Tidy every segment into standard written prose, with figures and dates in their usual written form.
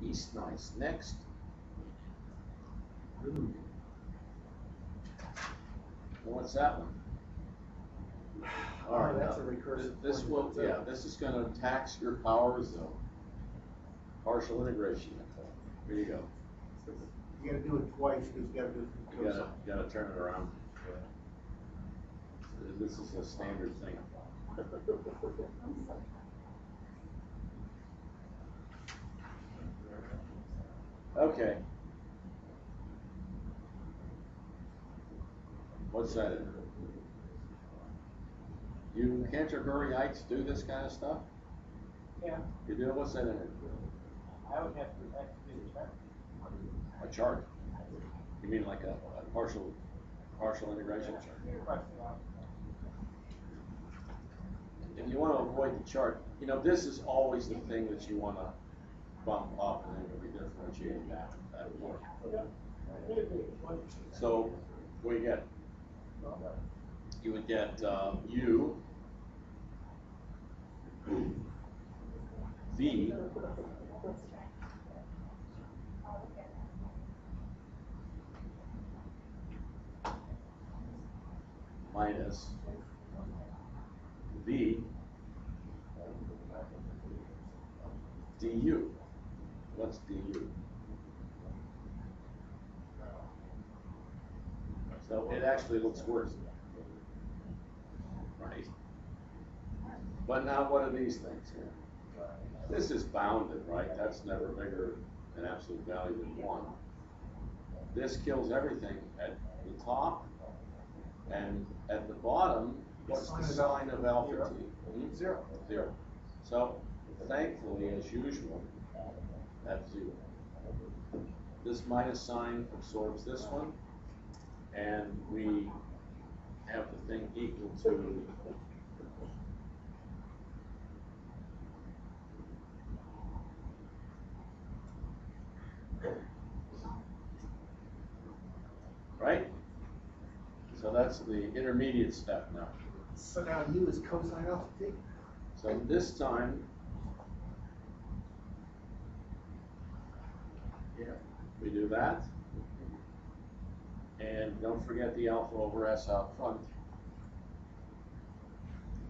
East nice. Next. What's that one? All right, that's now, a recursive this will, yeah, this is going to tax your powers though. Partial integration. Here you go. You gotta do it twice, because you gotta do it. You gotta turn it around. This is a standard thing. Okay. What's that in? You Canterburyites do this kind of stuff? Yeah. You do? What's that in it? I would have to do the chart. A chart? You mean like a partial integration chart? If you want to avoid the chart, you know, this is always the thing that you want to bump up and then you'll be differentiating that work. So what you would get U V minus V du. What's du? So it actually looks worse, right? But now what are these things here? This is bounded, right? That's never bigger than absolute value than 1. This kills everything at the top, and at the bottom, what's the sign of alpha t? 0. 0. So thankfully, as usual, that's 0. This minus sign absorbs this one, and we have the thing equal to right? So that's the intermediate step now. So now U is cosine alpha t. So this time, yeah, we do that. And don't forget the alpha over S out front.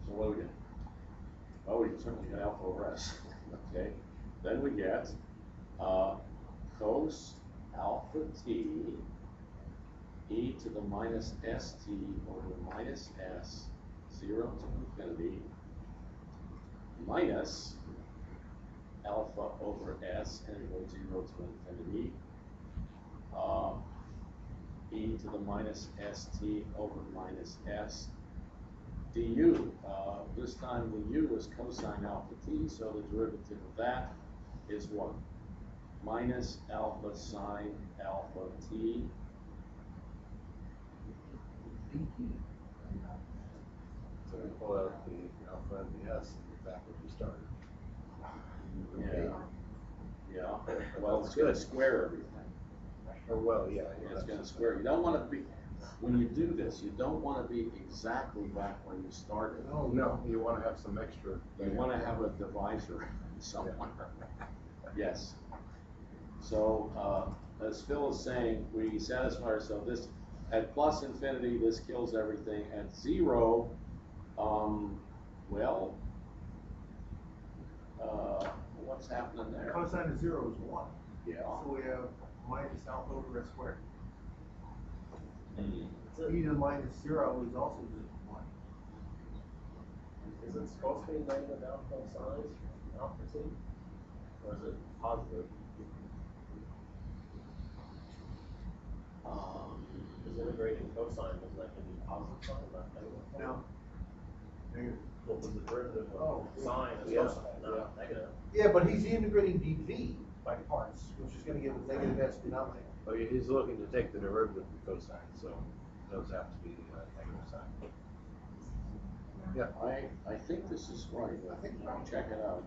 So what do we get? Oh, we certainly get alpha over S. Okay. Then we get cos alpha t e to the minus st over minus s, 0 to infinity, minus alpha over s, and it goes 0 to infinity, e to the minus st over minus s du. This time the u is cosine alpha t, so the derivative of that is what? Minus alpha sine alpha t. So we pull out the alpha and the s, and back where we started. Yeah. Well, it's going to square everything. Or well, yeah. It's going to square. You don't want to be, when you do this, you don't want to be exactly back where you started. Oh, no, you want to have some extra. You want to have a divisor somewhere. Yes. So, as Phil is saying, we satisfy ourselves. This at plus infinity, this kills everything. At 0, well, what's happening there? Cosine of 0 is 1. Yeah. So we have minus alpha over s squared. Mm-hmm. E to the minus 0 is also just 1. Is it supposed to be negative alpha size, alpha t? Or is it positive? Is integrating cosine, does that give you positive sign, not negative? No. Negative. What was the derivative of Oh, sine is yeah. cosine, not negative? Yeah, but he's integrating dv by parts, which is going to give us negative s denominator. Oh, he's looking to take the derivative of cosine, so those have to be negative sign. Yeah, I think this is right. I think check it out.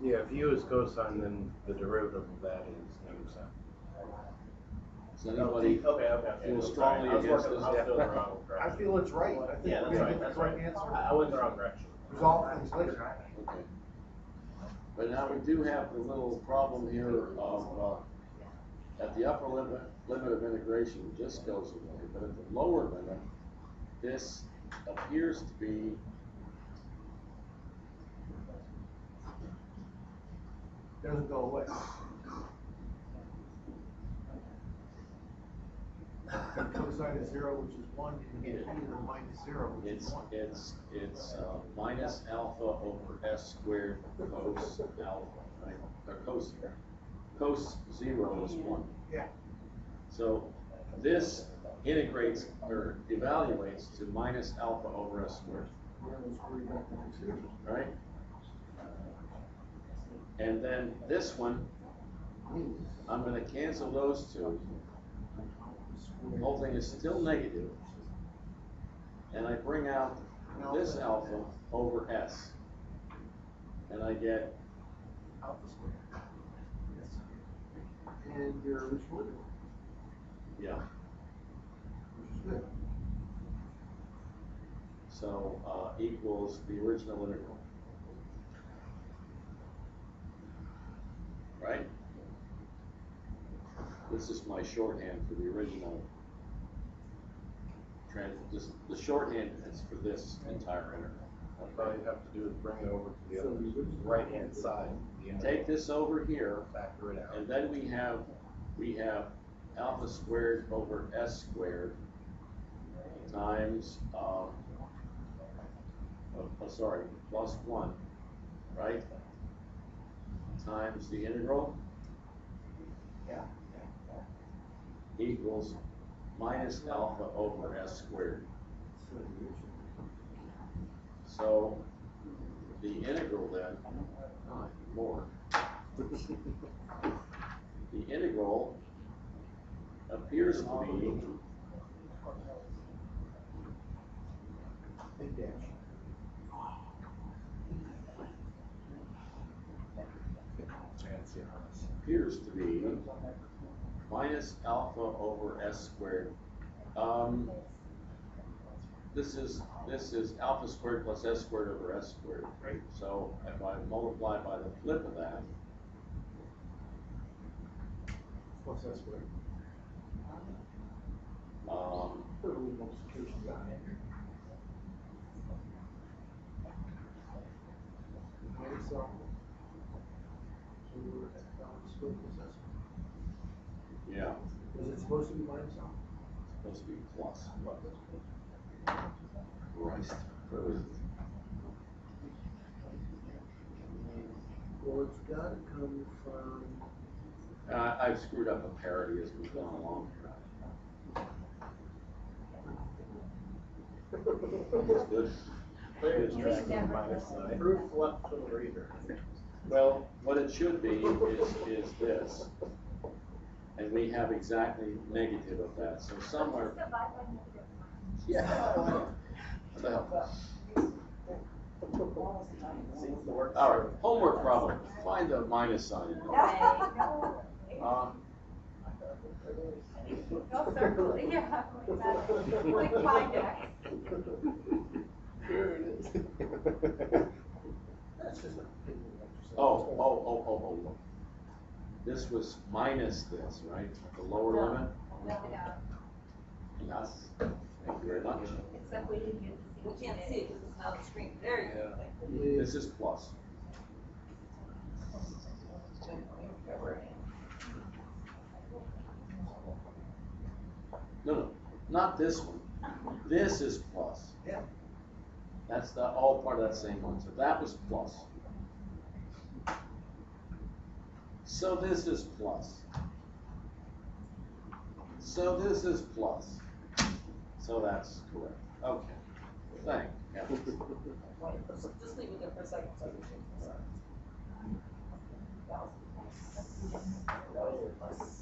Yeah, if u is cosine, then the derivative of that is negative sign. Does anybody feel strongly against this? I was feeling the wrong I direction. feel it's right. I think Yeah, we're that's going to right, get the that's correct right. answer. I went the wrong direction. Resolve things later. Okay. But now we do have the little problem here of, at the upper limit of integration, this goes away, but at the lower limit, this appears to be Doesn't go away. Cosine of 0, which is 1, you can get e to the minus 0, which is 1. it's minus alpha over s squared cos alpha, right? Or cos 0 is 1. Yeah. So this integrates or evaluates to minus alpha over s squared, right? And then this one, I'm going to cancel those two. The whole thing is still negative, and I bring out this alpha over s, and I get Alpha squared. Yes. And your original integral, yeah. which is good. So equals the original integral, right? This is my shorthand for the original. The shorthand is for this entire integral. All you have to do is bring it over to the other right-hand side. Take this over here, Factor it out. and then we have alpha squared over s squared times plus 1, right? Times the integral Yeah. equals minus alpha over s squared. So the integral then, more. The integral appears to be Big dash. appears to be minus alpha over s squared. This is alpha squared plus s squared over s squared. Right. So if I multiply by the flip of that, Plus s squared. Put a little multiplication down in here. Minus alpha. So we're at alpha squared plus s squared. yeah, Was it supposed to be minus alpha? it's supposed to be plus. Christ. Well, it's gotta come from. I've screwed up a parity as we've gone along. It's good. Very Just interesting. drag the minus sign. Proof left for the reader. Well, what it should be is this. And we have exactly negative of that. So somewhere. Yeah. What the hell? Seems to work. All right, homework problem. Find the minus sign. In there. No circle, yeah. Like find X. There it is. That's just a big exercise. Oh. This was minus this, right? The lower limit? No. Yes. Thank you very much. Except we didn't get to see. We can't see it because it's not on the screen. There you go. Yeah. This is plus. No, not this one. This is plus. Yeah. That's all part of that same one. So that was plus. So this is plus. So this is plus. So that's correct. Okay. Thank you. Just leave it there for a second so I can change the sign. That was a plus.